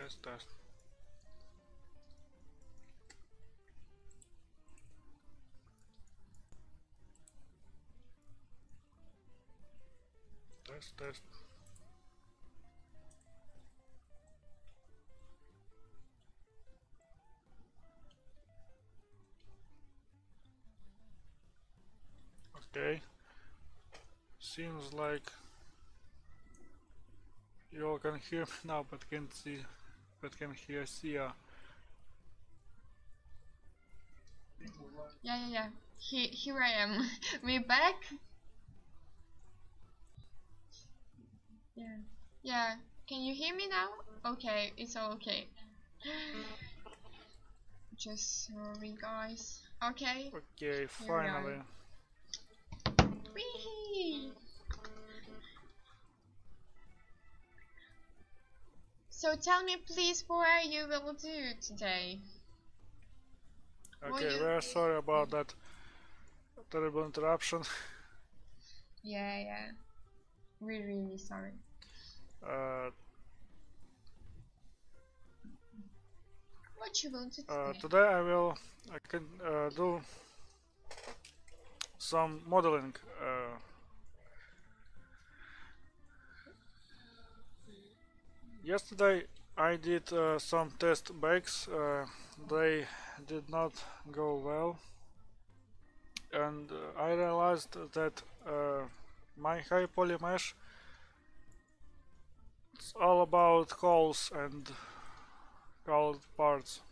Test, test. Test, test. Okay. Seems like you all can hear me now, but can't see. But can hear Sia. Yeah. Here I am. We back? Yeah. Can you hear me now? Okay, it's all okay. Just sorry, guys. Okay. Okay, finally. Whee! So tell me, please, what you will do today? Okay, we're sorry about that terrible interruption. Yeah. Really sorry. What you will do today? Today I can do some modeling. Yesterday I did some test bakes. They did not go well, and I realized that my high poly mesh is all about holes and colored parts,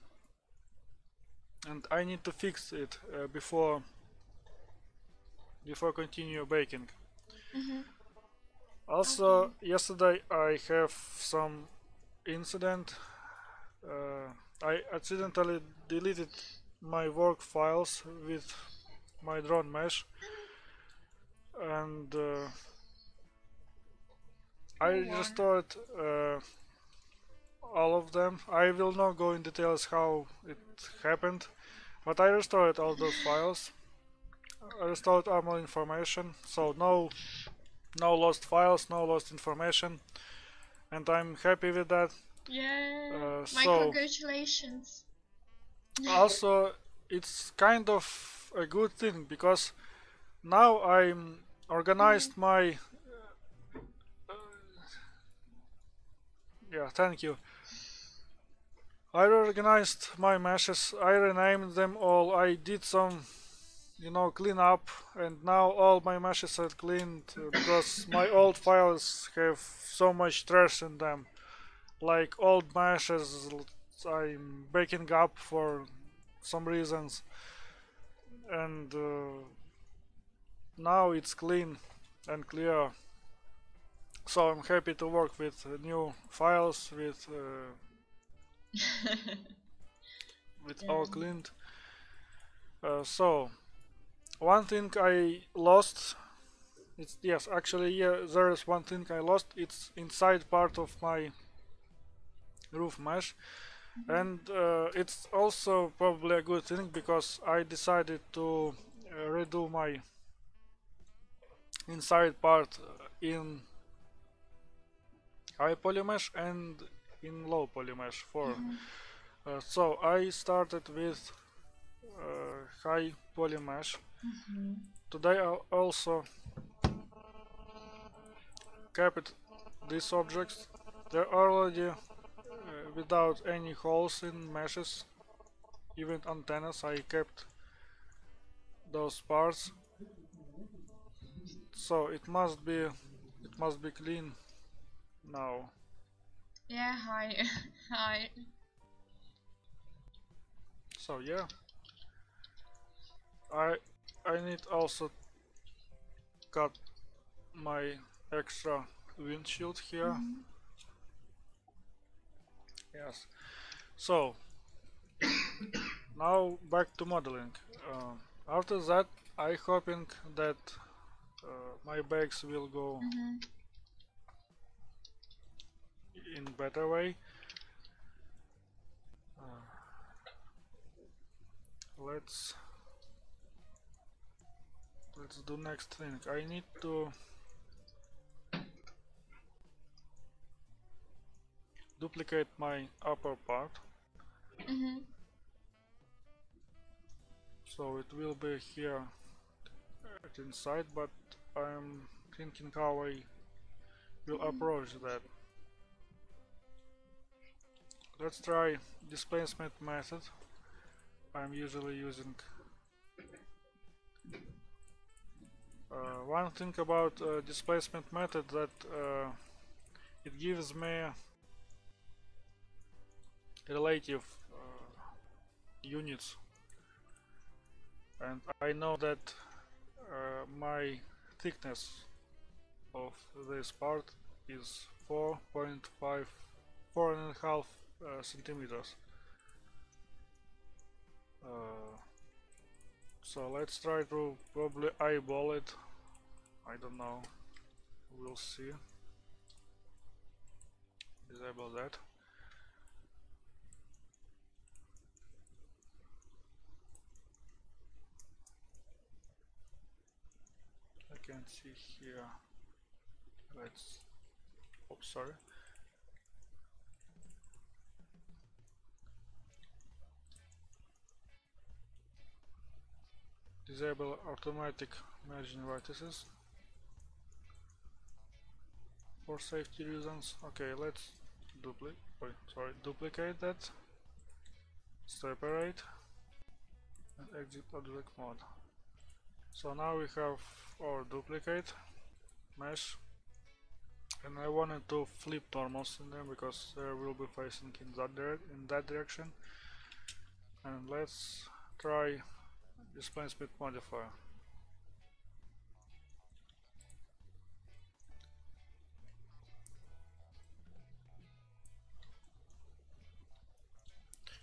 and I need to fix it before continue baking. Also, yesterday I have some incident. I accidentally deleted my work files with my drone mesh, and I restored all of them. I will not go in details how it happened, but I restored all those files. I restored all information, so no lost files, no lost information, and I'm happy with that. Yeah. My congratulations. Also, it's kind of a good thing because now I'm organized my yeah, thank you. I organized my meshes, I renamed them all, I did some clean up, and now all my meshes are cleaned because my old files have so much trash in them. Like old meshes I'm backing up for some reasons, and now it's clean and clear. So I'm happy to work with new files with all cleaned. So one thing I lost. There is one thing I lost. It's inside part of my roof mesh, and it's also probably a good thing because I decided to redo my inside part in high poly mesh and in low poly mesh for. So I started with high poly mesh. Today I also kept these objects. They're already without any holes in meshes, even antennas. I kept those parts, so it must be clean now. Yeah, hi. So yeah, I need also cut my extra windshield here. Yes. So now back to modeling. After that, I hoping that my bags will go in better way. Let's do next thing. I need to duplicate my upper part. So it will be here at inside, but I'm thinking how I will approach that. Let's try displacement method. I'm usually using one thing about displacement method, that it gives me relative units, and I know that my thickness of this part is 4.5 centimeters. So let's try to probably eyeball it. I don't know, we'll see. Disable that. I can see here. Let's, oops, sorry. Disable automatic merging vertices for safety reasons. Okay, let's duplicate that, separate, and exit object mode. So now we have our duplicate mesh, and I wanted to flip normals in them because they will be facing in that direction. And let's try displacement modifier.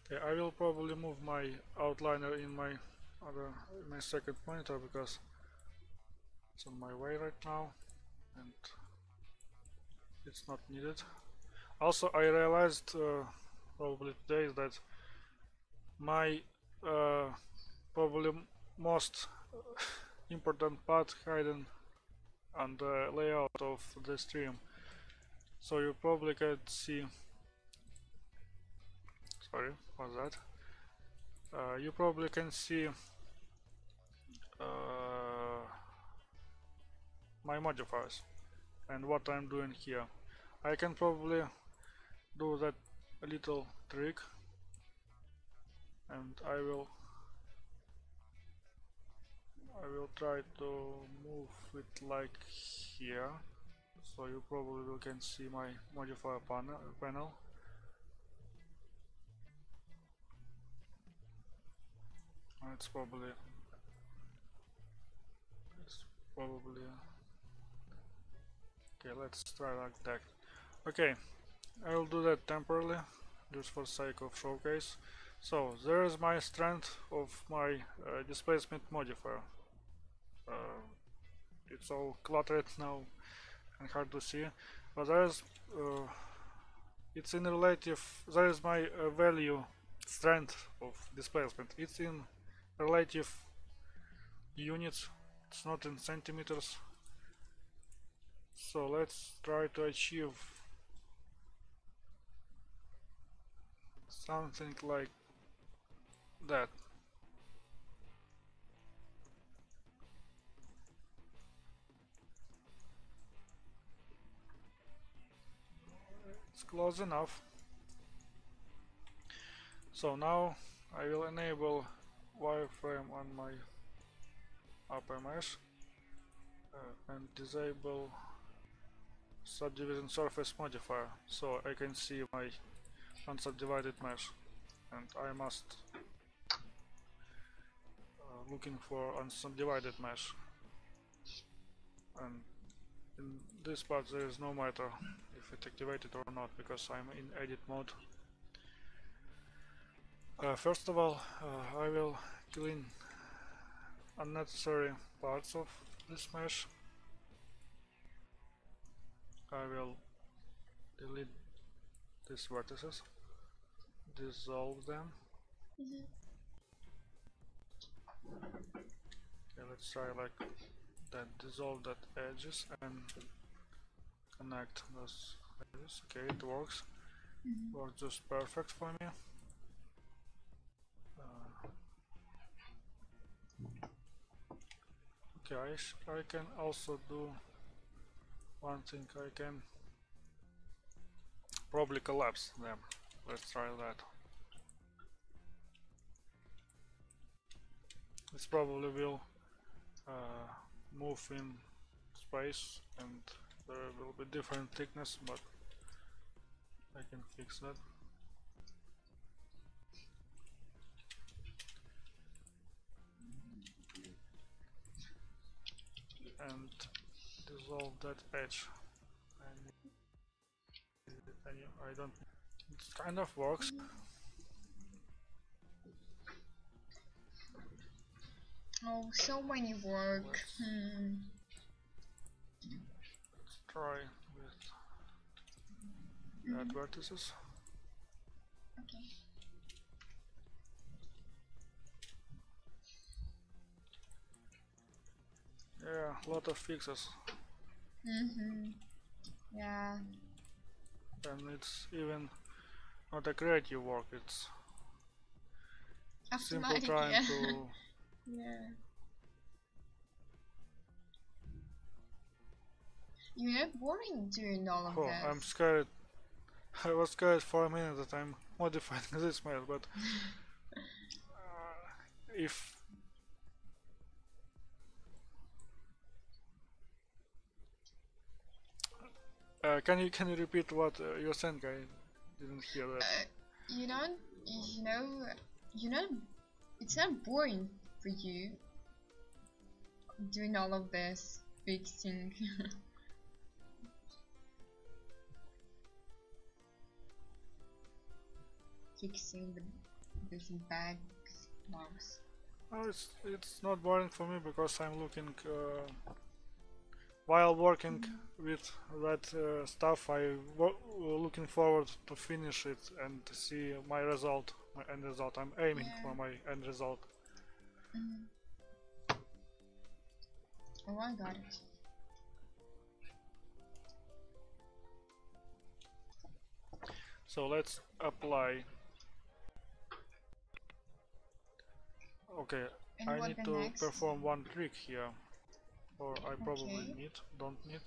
Okay, I will probably move my outliner in my second monitor because it's on my way right now and it's not needed. Also, I realized probably today that my probably most important part hidden on the layout of the stream. So you probably can see, sorry for that, you probably can see my modifiers and what I'm doing here. I can probably do that a little trick, and I will try to move it like here, so you probably can see my modifier panel. It's probably okay. Let's try like that. Okay, I will do that temporarily just for sake of showcase. So there is my strength of my displacement modifier. It's all cluttered now and hard to see, but there's it's in relative, there is my value strength of displacement. It's in relative units, it's not in centimeters. So let's try to achieve something like that. It's close enough. So now I will enable wireframe on my upper mesh and disable subdivision surface modifier, so I can see my unsubdivided mesh, and I must looking for unsubdivided mesh, and in this part there is no matter if it activated or not because I'm in edit mode. First of all, I will clean unnecessary parts of this mesh. I will delete these vertices, dissolve them. Okay, let's try like that, dissolve that edges and connect those edges. Okay, it works. works just perfect for me. Okay, I can also do one thing. I can probably collapse them. Let's try that. This probably will move in space and there will be different thickness, but I can fix that. And dissolve that edge. I don't. It kind of works. Oh, so many work. Let's try with the vertices. Okay. Yeah, a lot of fixes. Yeah. And it's even not a creative work, it's simple Automatic, trying yeah. to... Yeah. You're not boring doing all of this. I'm scared. I was scared for a minute that I'm modifying this mail, but if can you repeat what you're saying? I didn't hear that. You don't, it's not boring for you doing all of this fixing. Fixing this bag mouse. Oh, it's not boring for me because I'm looking while working with that stuff. Looking forward to finish it and see my result, my end result. I'm aiming for my end result. Oh, I got it. So let's apply. Okay, And I need to next? perform one trick here, or I probably don't need.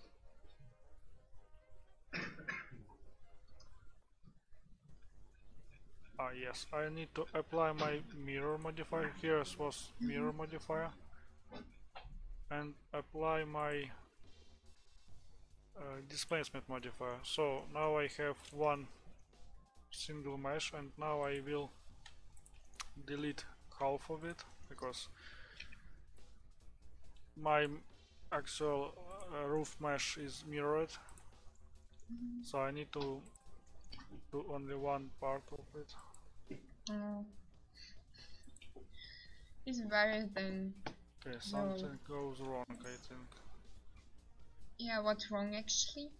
Ah yes, I need to apply my mirror modifier. Here was mirror modifier, and apply my displacement modifier. So now I have one single mesh, and now I will delete half of it because my actual roof mesh is mirrored, so I need to do only one part of it. It's better than... Okay, something goes wrong, I think. Yeah, what's wrong actually?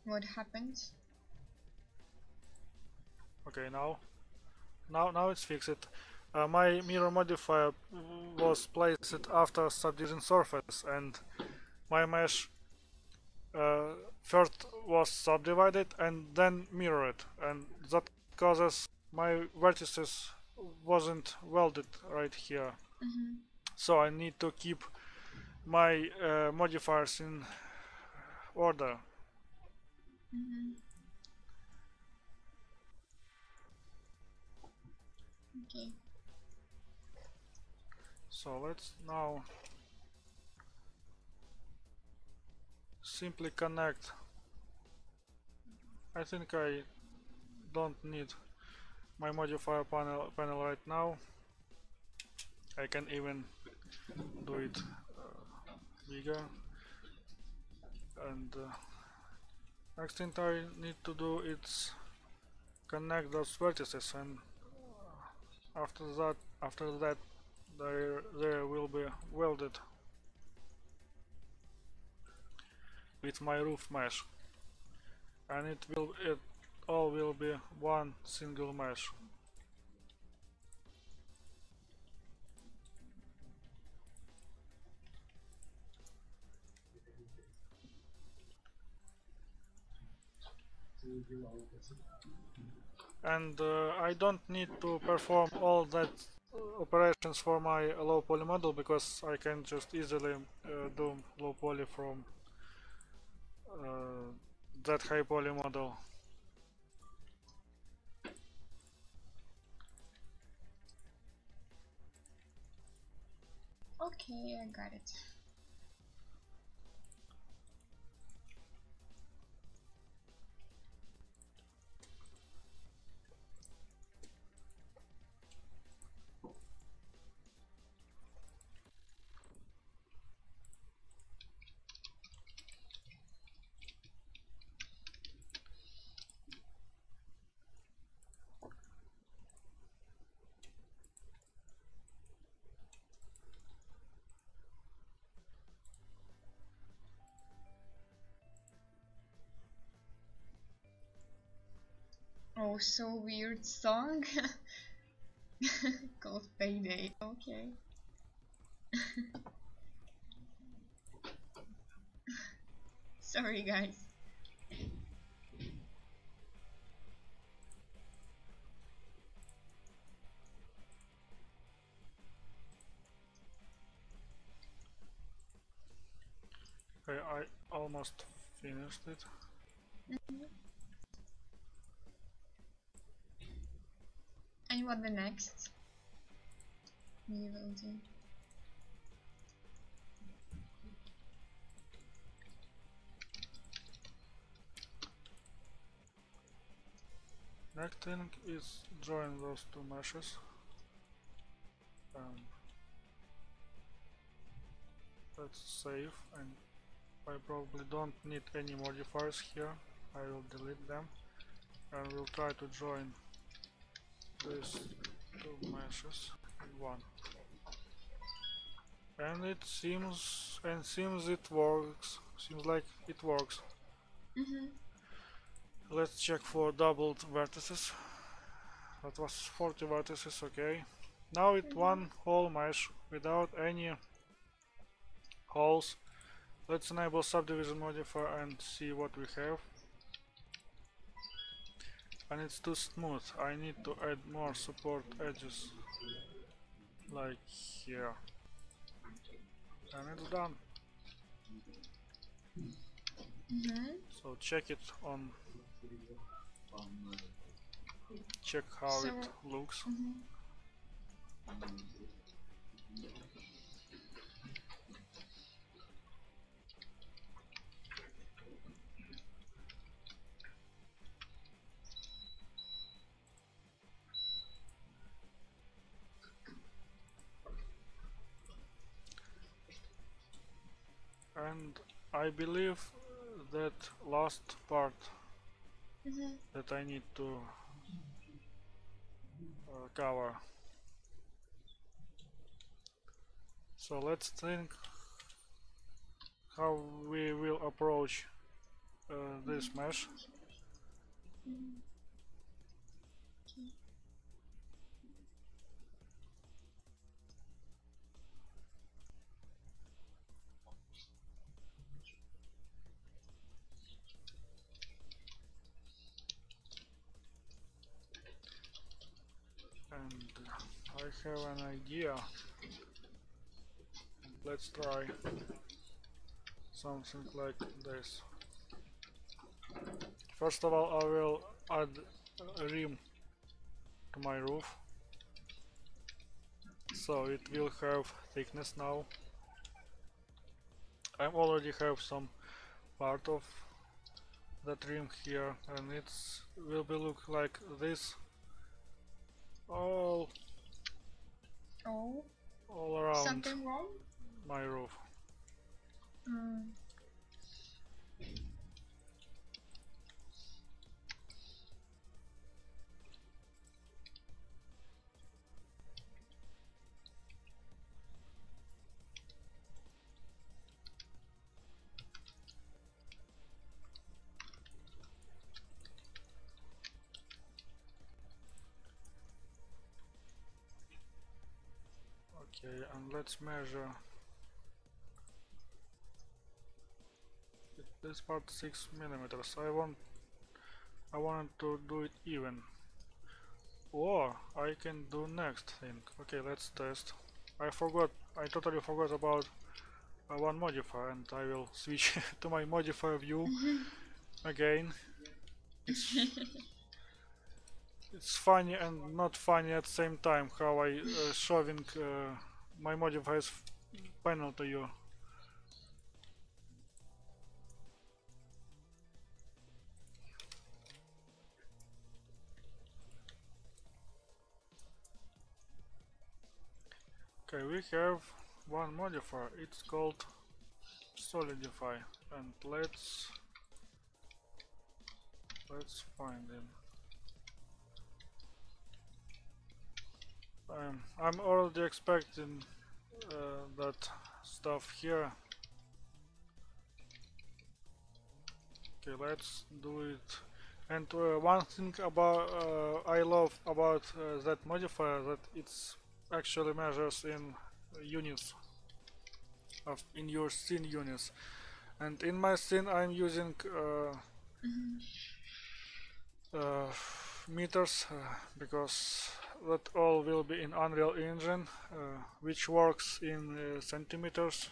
What happened? Okay, now it's fixed. My mirror modifier was placed after subdivision surface, and my mesh first was subdivided and then mirrored, and that causes my vertices wasn't welded right here. So I need to keep my modifiers in order. Okay. So let's now simply connect. I think I don't need my modifier panel right now. I can even do it bigger. And next thing I need to do is connect those vertices, and after that they will be welded with my roof mesh, and it all will be one single mesh. And I don't need to perform all that operations for my low poly model because I can just easily do low poly from that high poly model. Okay, I got it. Oh, so weird song. Called Payday. Okay. Sorry, guys. Okay, I almost finished it. And what the next you will do? Next thing is join those two meshes. Let's save, and I probably don't need any modifiers here. I will delete them and we'll try to join these two meshes in one. And it seems it works. Seems like it works. Let's check for doubled vertices. That was 40 vertices, okay. Now it's one whole mesh without any holes. Let's enable subdivision modifier and see what we have. And it's too smooth. I need to add more support edges. Like here. And it's done. So check it on. Check how it looks. And I believe that last part that I need to cover. So let's think how we will approach this mesh. And I have an idea. Let's try something like this. First of all, I will add a rim to my roof, so it will have thickness now. I already have some part of that rim here, and it will be look like this all around Something wrong? my roof. Okay, and let's measure this part 6 millimeters. I want I wanted to do it even. Or I can do next thing. Okay, let's test. I totally forgot about one modifier, and I will switch to my modifier view again. It's funny and not funny at the same time how I showing my modifiers panel to you. Okay, we have one modifier. It's called solidify, and let's find it. I'm already expecting that stuff here. Okay, let's do it. And one thing about I love about that modifier that it's actually measures in units of in your scene units. And in my scene I'm using uh, meters because that all will be in Unreal Engine, which works in centimeters,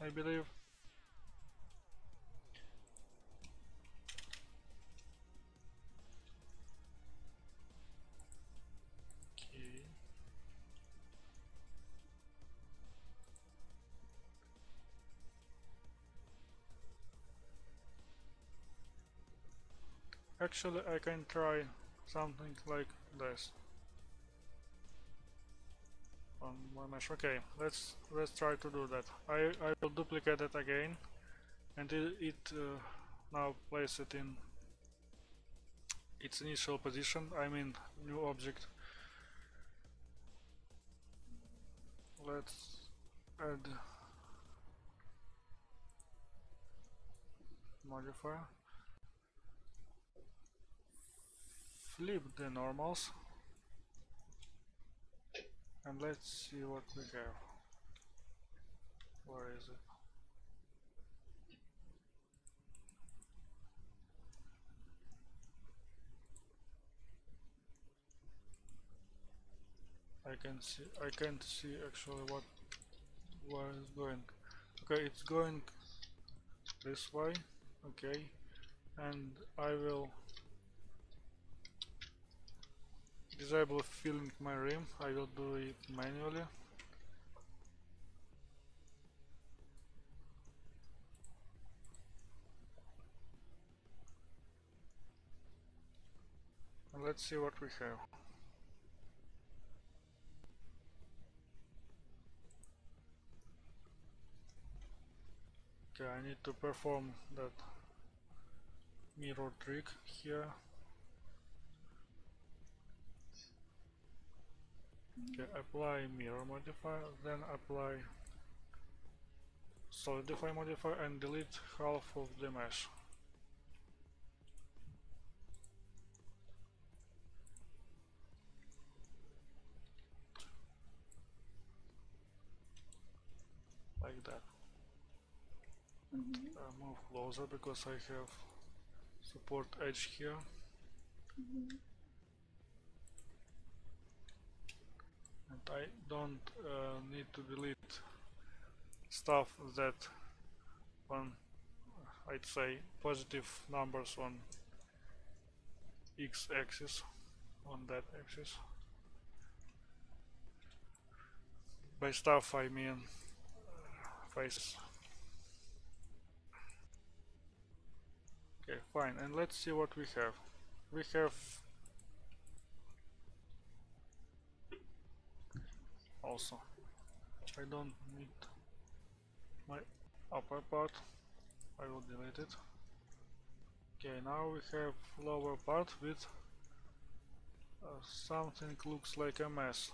I believe. Okay. Actually, I can try something like this on my mesh. Okay, let's try to do that. I will duplicate it again, and it now place it in its initial position. I mean new object. Let's add modifier. Flip the normals, and let's see what we have. Where is it? I can't see actually where it's going. Okay, it's going this way. Okay, and I will disable filling my rim. I will do it manually. And let's see what we have. Okay, I need to perform that mirror trick here. Okay, apply mirror modifier, then apply solidify modifier and delete half of the mesh. Like that. Move closer because I have support edge here. And I don't need to delete stuff that on, I'd say, positive numbers on x-axis, on that axis. By stuff I mean faces. Okay, fine, and let's see what we have. We have also, I don't need my upper part, I will delete it. Okay, now we have lower part with something looks like a mess.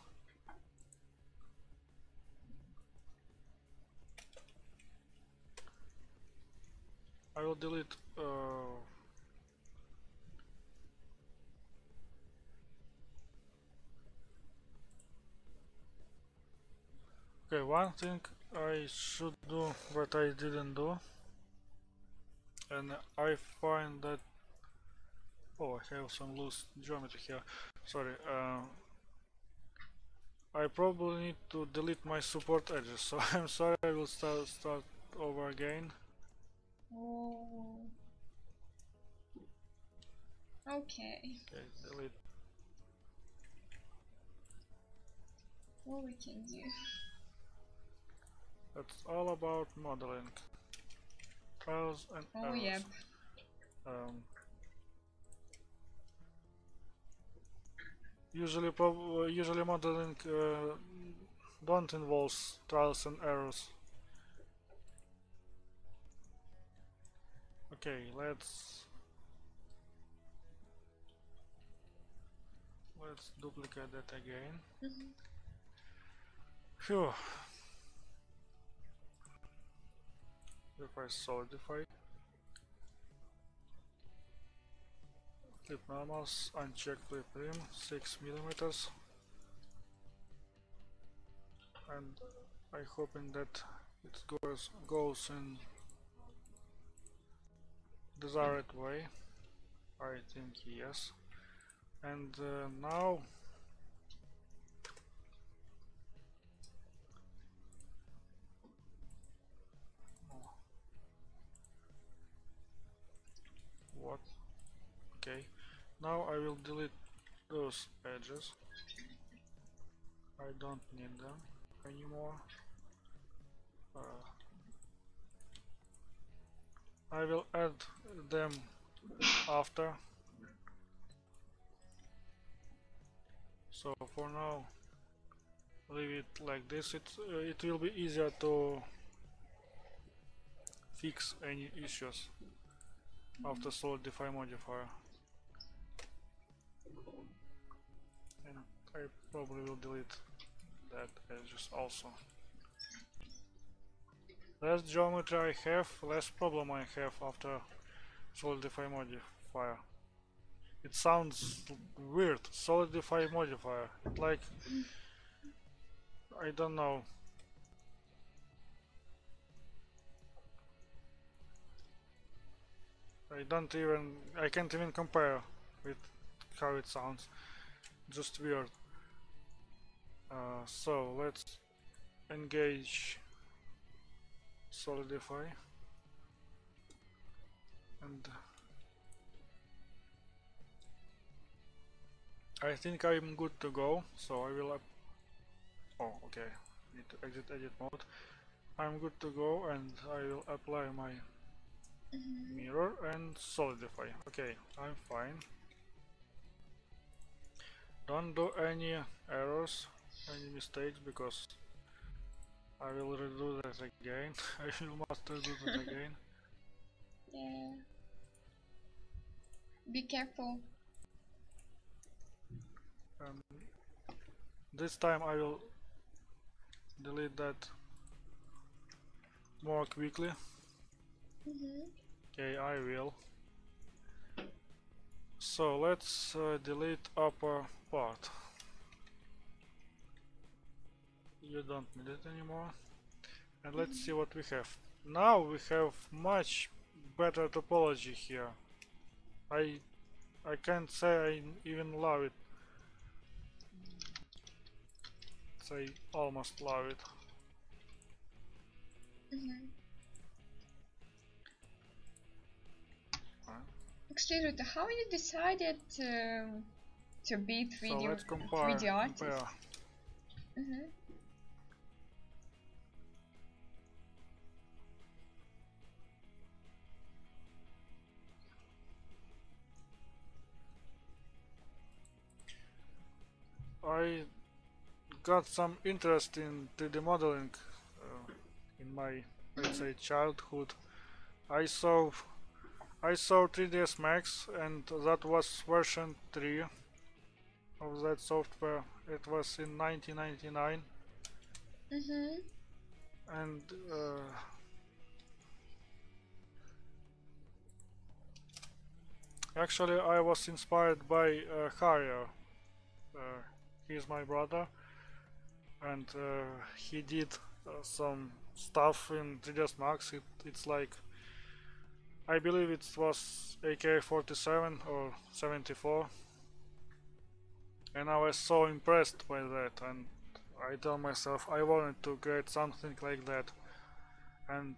I will delete okay, one thing I should do what I didn't do, and I find that Oh, I have some loose geometry here. Sorry. I probably need to delete my support edges, so I'm sorry. I will start over again. Oh. Okay. Okay, delete. What we can do? That's all about modeling. Trials and Oh, errors. yep. Usually modeling don't involve trials and errors. Okay, let's duplicate that again. Phew. If I solidify, flip normals, uncheck flip rim 6 millimeters, and I hoping that it goes in desired way. I think yes. And now what? Okay. Now I will delete those edges. I don't need them anymore. I will add them after. So for now, leave it like this. It will be easier to fix any issues after solidify modifier. And I probably will delete that edges also. Less geometry I have, less problem I have after solidify modifier. It sounds weird, solidify modifier. Like, I don't know. I can't even compare with how it sounds. Just weird. So let's engage solidify, and I think I'm good to go. So I will oh, okay, need to exit edit mode. I'm good to go, and I will apply my mirror and solidify. Okay, I'm fine. Don't do any errors, any mistakes, because I will redo that again. I will must redo that again. Yeah. Be careful. This time I will delete that more quickly. Okay, I will. So let's delete upper part. You don't need it anymore. And let's see what we have. Now we have much better topology here. I can't say I even love it. Say almost love it. Excuse me, how you decided to be 3D, so let's compare, 3D artist? Compare. I got some interest in 3D modeling in my, let's say, childhood. I saw 3ds Max, and that was version 3 of that software. It was in 1999. And actually I was inspired by Harrier. He's my brother, and he did some stuff in 3ds Max. It's like I believe it was AK-47 or 74, and I was so impressed by that, and I told myself I wanted to create something like that, and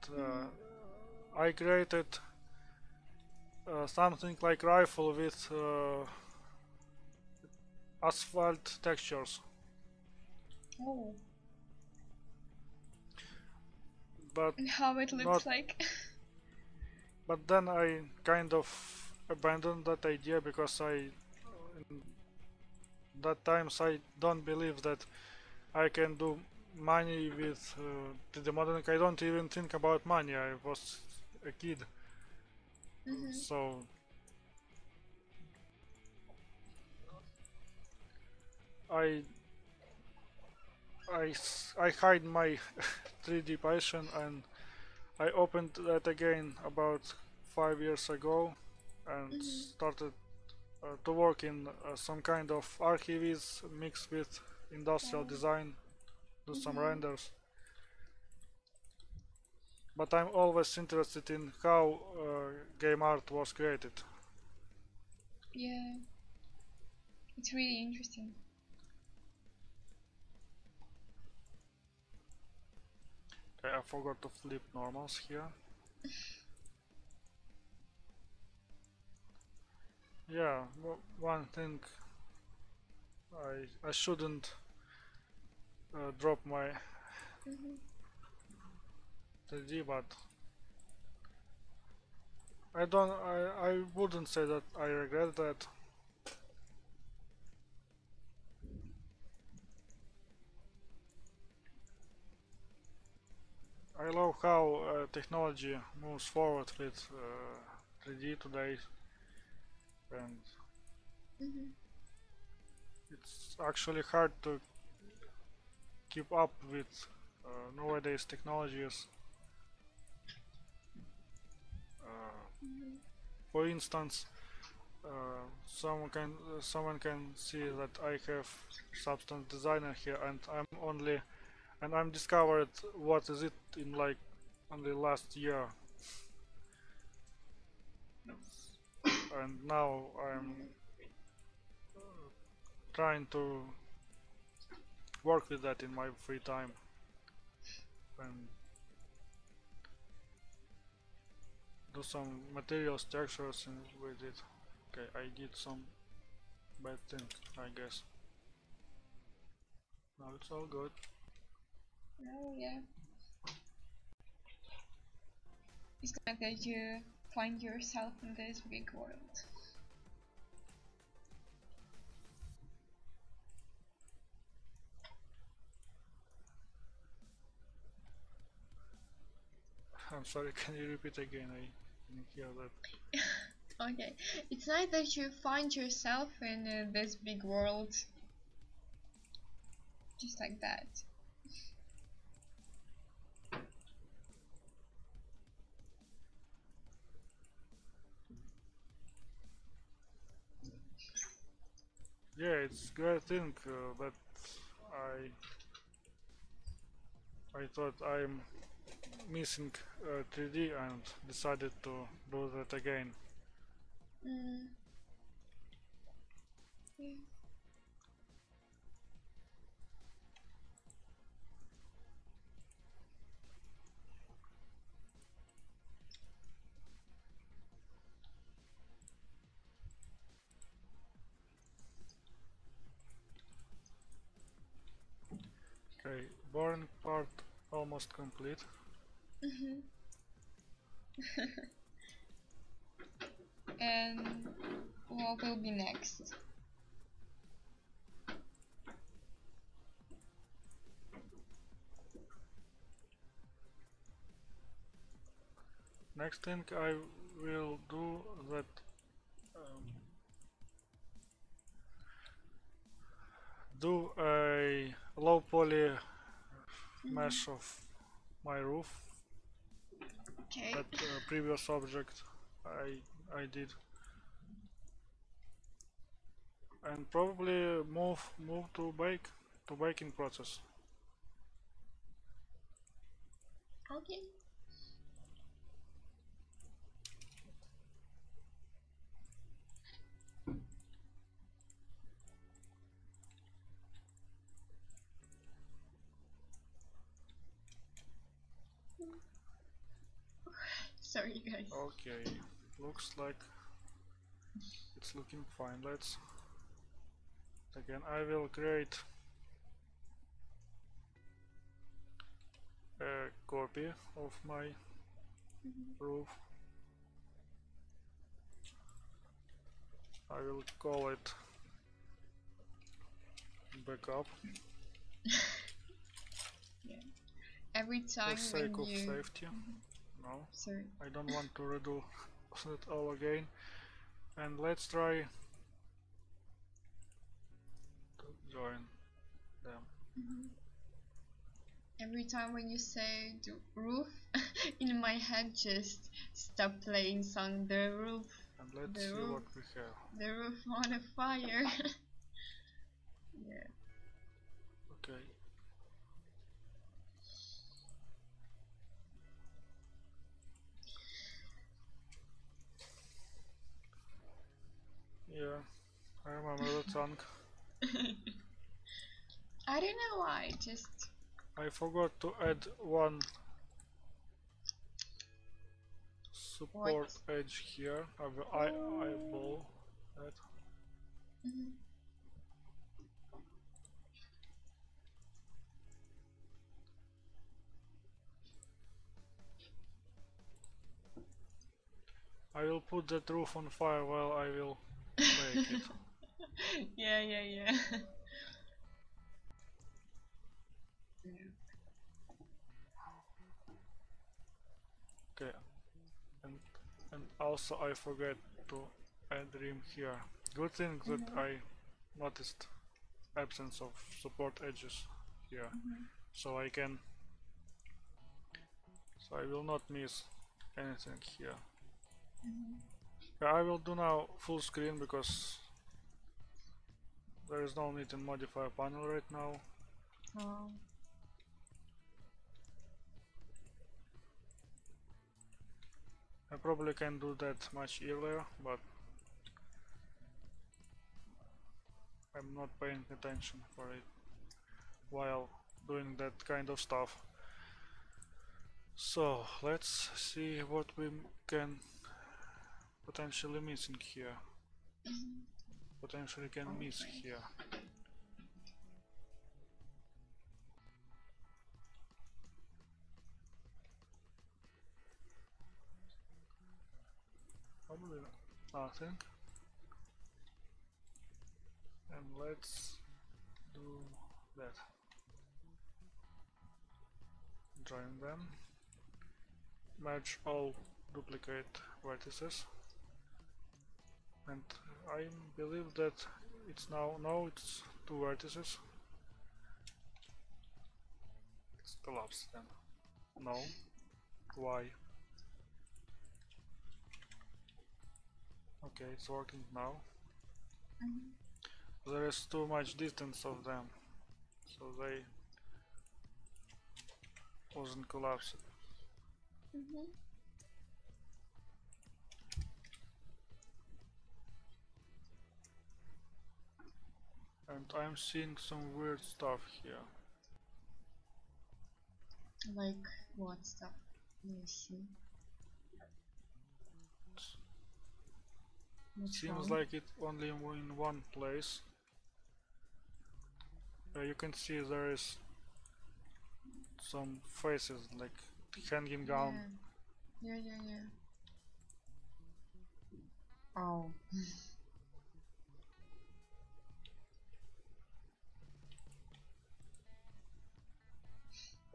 I created something like rifle with asphalt textures, Oh, but and how it not. looks like. But then I kind of abandoned that idea because in that times I don't believe that I can do money with 3D modeling. I don't even think about money. I was a kid, Mm-hmm. so I I hide my 3D passion, and I opened that again about 5 years ago and Mm-hmm. started to work in some kind of archives mixed with industrial Wow. design, do some Mm-hmm. renders. But I'm always interested in how game art was created. Yeah, it's really interesting. Okay, I forgot to flip normals here. Yeah, one thing I shouldn't drop my Mm-hmm. 3D, but I wouldn't say that I regret that. I love how technology moves forward with 3D today, and Mm-hmm. it's actually hard to keep up with nowadays technologies. Mm-hmm. For instance, someone can see that I have substance designer here, and I'm discovered what is it in like only last year, and now I'm trying to work with that in my free time and do some material structures with it. Okay, I did some bad thing, I guess. Now it's all good. Oh, yeah. It's like that you find yourself in this big world. I'm sorry, can you repeat again? I didn't hear that. Okay, it's nice that you find yourself in this big world, just like that. Yeah, it's great thing that I I thought I'm missing 3D and decided to do that again. Mm, yeah. Okay, boring part almost complete. Mm-hmm. And what will be next? Next thing I will do that do a low poly Mm-hmm. mesh of my roof. Okay. That previous object I did, and probably move to baking process. Okay. Sorry, guys. Okay, looks like it's looking fine. Let's again. I will create a copy of my roof. I will call it backup. Yeah. Every time For sake when of you safety. No, sorry. I don't want to redo it all again. And let's try to join them. Every time when you say the roof, in my head just stop playing song the roof. And let's The see roof. what we have. The roof on a fire. Yeah. Okay. Yeah, I remember that song. I don't know why, just I forgot to add one support edge here. I will eyeball that. I will put that roof on fire while I will make it. yeah. Okay, and also I forget to add rim here. Good thing that I noticed absence of support edges here, so I will not miss anything here. Yeah, I will do now full screen because there is no need in modifier panel right now. Oh. I probably can do that much earlier, but I'm not paying attention for it while doing that kind of stuff. So let's see what we can potentially missing here. Potentially can miss here. Probably nothing. And let's do that. Join them. Merge all duplicate vertices. And I believe that it's now it's two vertices. It's collapsed then. No. Why? Okay, it's working now. There is too much distance of them, so they wasn't collapsed. And I'm seeing some weird stuff here. Like what stuff? Let me see. Seems like it only in one place. You can see there is some faces like hanging down. Yeah. Oh.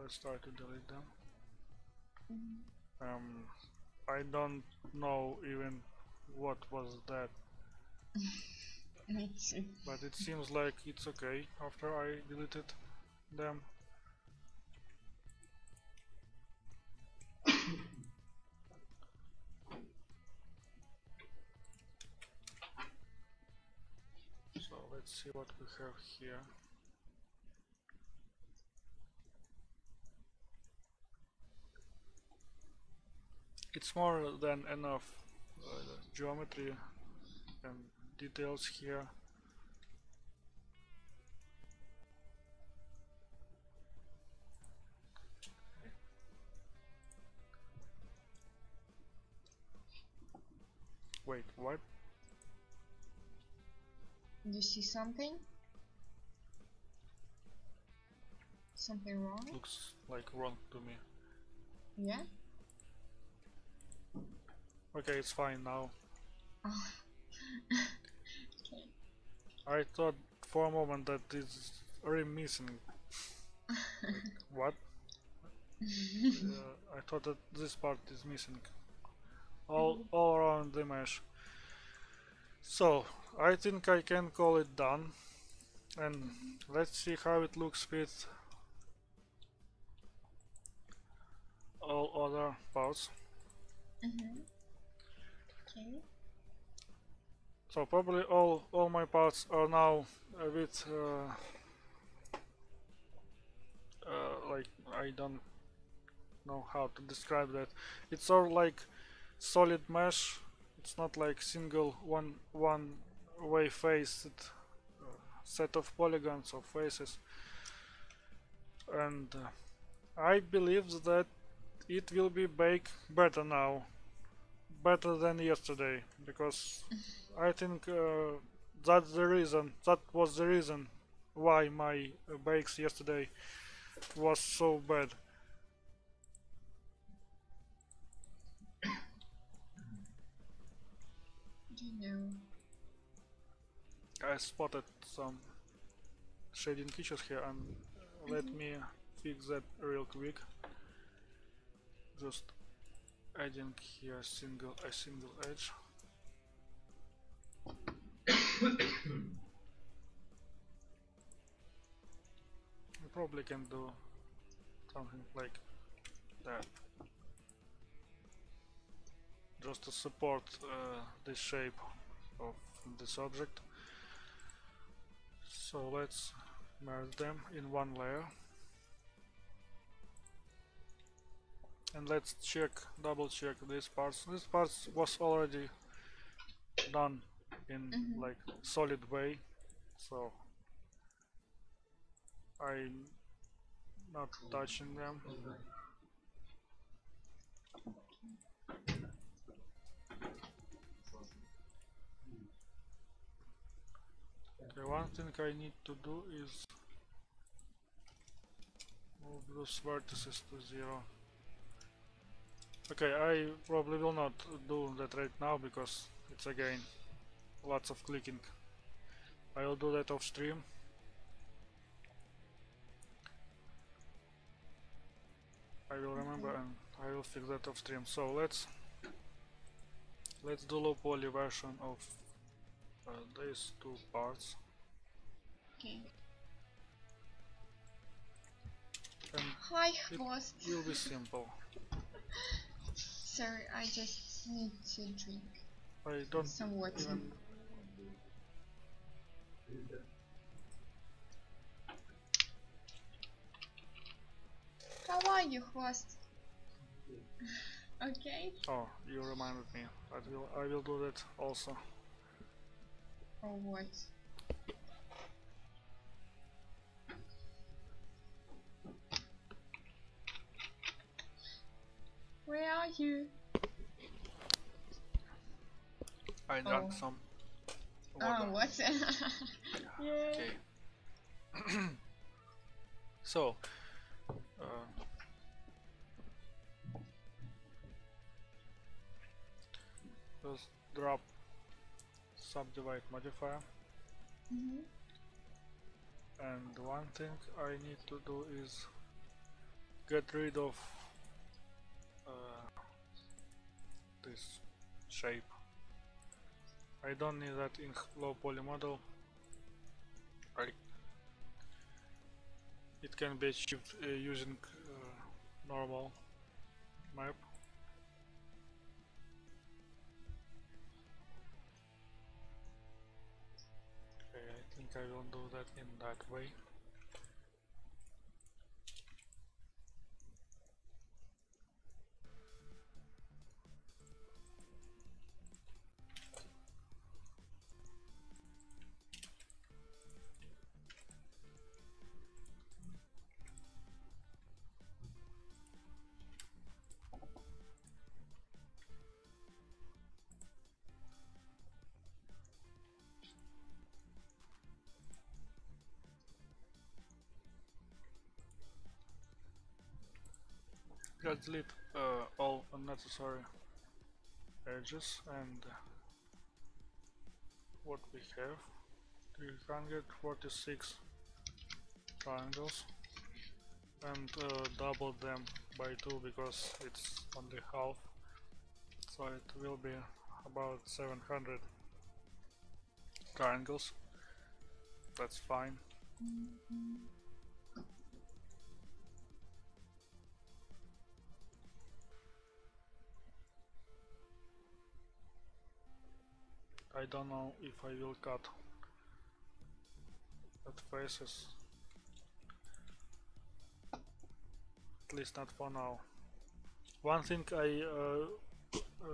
Let's try to delete them. I don't know even what was that. Me too. But it seems like it's okay after I deleted them. So let's see what we have here. It's more than enough geometry and details here. Wait, what? You see something? Something wrong? Looks like wrong to me. Yeah? Okay, it's fine now. Oh. Okay. I thought for a moment that it's really missing. What? I thought that this part is missing. All around the mesh. So, I think I can call it done. And let's see how it looks with all other parts. Okay. So probably all my parts are now a bit like, I don't know how to describe that. It's all like solid mesh. It's not like single one way faced set of polygons or faces. And I believe that it will be baked better now, better than yesterday, because I think that's the reason. That was the reason why my bakes yesterday was so bad. Do you know? I spotted some shading issues here, and let me fix that real quick. Just adding here a single edge. You probably can do something like that, just to support the shape of this object. So let's merge them in one layer, and let's double check these parts. This part was already done in like solid way, so I'm not touching them. Okay, one thing I need to do is move those vertices to 0. Okay, I probably will not do that right now because it's again lots of clicking. I will do that off stream. I will remember and I will fix that off stream. So let's do low poly version of these two parts. Okay. And Hi, it host. will be simple. Sorry, I just need to drink I don't some water. even. How are you, host? Okay. Oh, you reminded me. I will do that also. Or what? Where are you? I drank some water. Oh, what? Yeah. Okay. So, just drop subdivide modifier. And one thing I need to do is get rid of this shape. I don't need that in low poly model. It can be achieved using normal map. Okay, I think I will do that in that way. Let's delete all unnecessary edges, and what we have, 346 triangles, and double them by 2 because it's only half, so it will be about 700 triangles. That's fine. I don't know if I will cut that faces, at least not for now. One thing I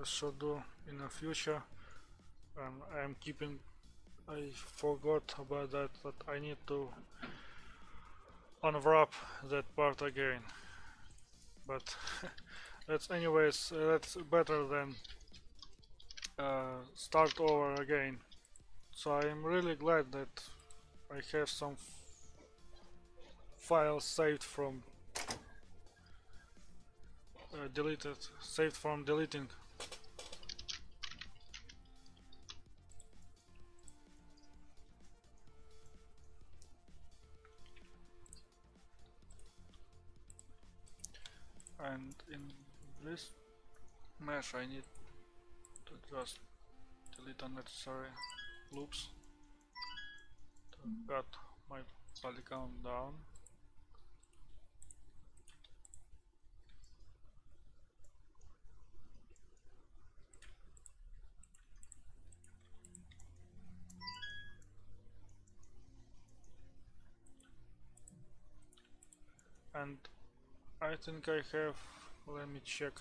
should do in the future, and I forgot about that I need to unwrap that part again, but that's better than start over again. So I'm really glad that I have some files saved from deleting. And in this mesh I need to just delete unnecessary loops to cut my polygon down. And I think I have, let me check.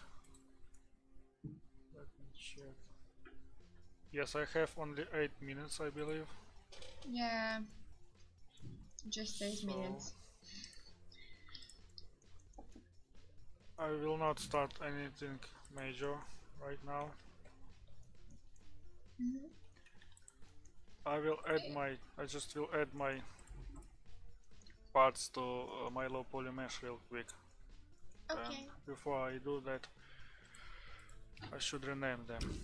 Yes, I have only 8 minutes, I believe. Yeah, just 8 minutes. I will not start anything major right now. I just will add my parts to my low poly mesh real quick. Okay. And before I do that, I should rename them.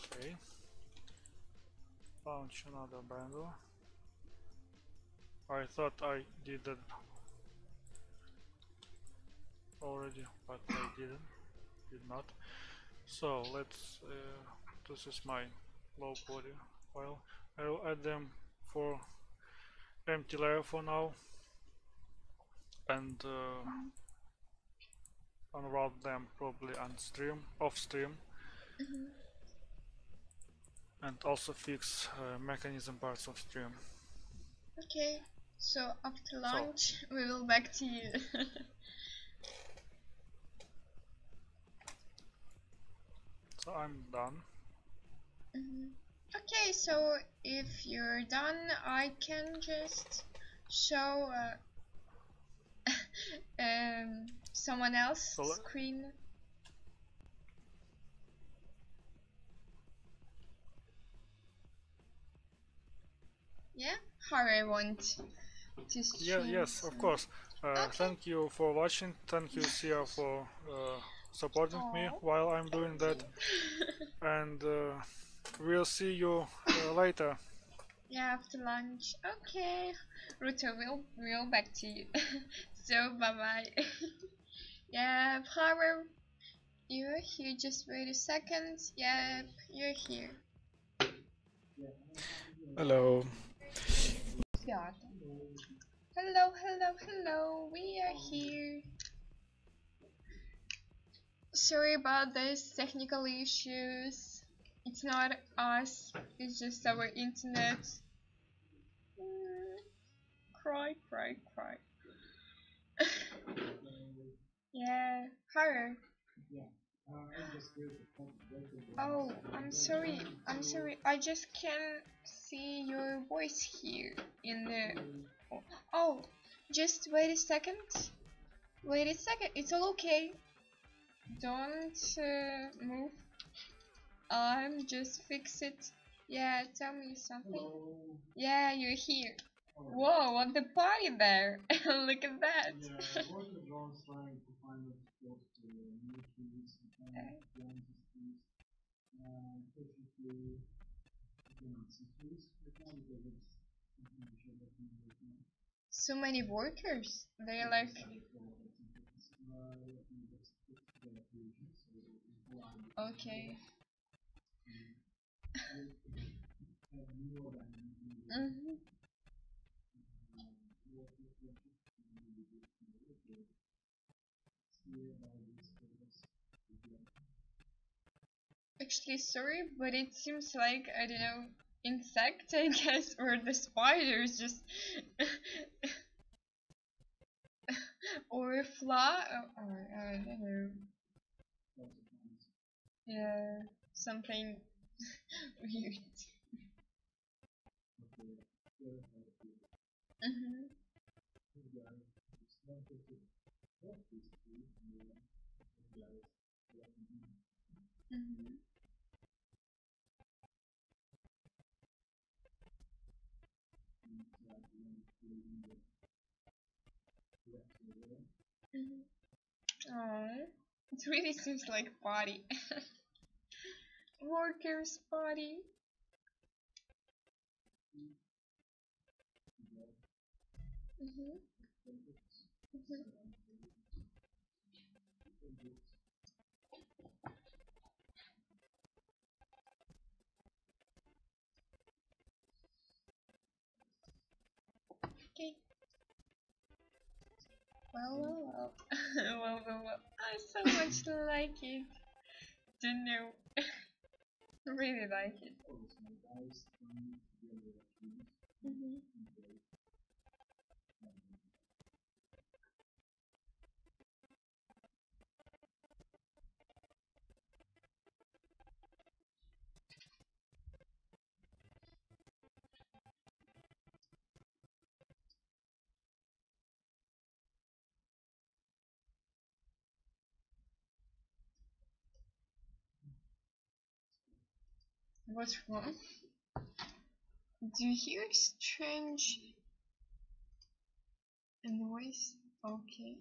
Okay. Launch another bundle. I thought I did that already, but I did not. So let's, this is my low poly file. I will add them for empty layer for now, and unwrap them probably off stream, and also fix mechanism parts of stream. Okay, so after lunch we will back to you. So I'm done. Okay, so if you're done, I can just show someone else's screen. Yeah, how I want to stream. Yes, of course. Okay. Thank you for watching. Thank you, Sia, for supporting me while I'm doing that. And we'll see you later. Yeah, after lunch. Okay, Ruto, we'll back to you. So bye bye. Yeah, Power, you're here. Just wait a second. Yep, you're here. Hello. Hello, hello, hello. We are here. Sorry about these technical issues. It's not us. It's just our internet. Cry, cry, cry. Yeah, her. Oh, I'm sorry. I'm sorry. I just can't see your voice here in the. Oh, just wait a second. Wait a second. It's all okay. Don't move. Just fix it. Yeah, tell me something. Hello. Yeah, you're here. Oh, Whoa, what the party there? Look at that. yeah, worker drones trying to find us close to new trees and plant trees. Unfortunately, we cannot see trees right now because it's something we should have been working on. So many workers. They're like, okay. Mhm. Actually, sorry, but it seems like, I don't know, insect, I guess, or the spiders just, or a fly, or I don't know. Yeah, something weird. Mhm. Mhm. Mhm. Oh, it really seems like body. Workers' body. Mhm. Mhm. Okay. Well. Well. I so much like it. Don't know. Really like it. Mhm. What's wrong? Do you hear strange noise? Okay.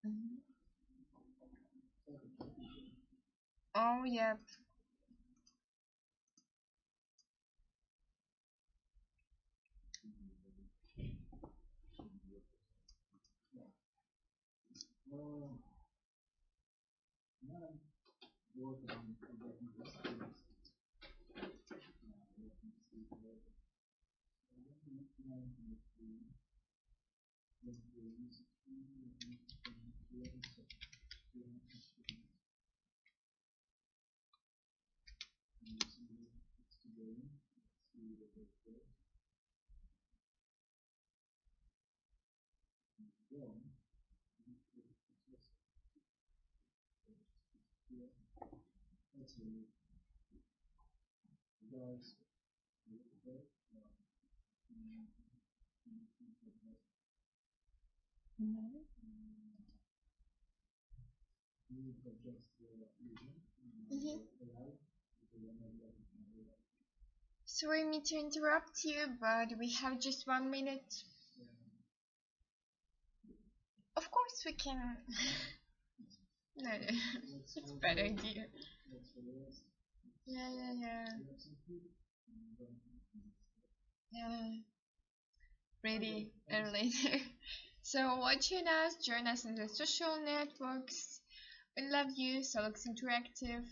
Mhm. Oh, yeah. Mhm. Mhm. Sorry me to interrupt you, but we have just 1 minute. Of course we can. No, it's a bad idea. Yeah. Yeah, ready and later. So watching us, join us in the social networks. We love you, Solux Interactive.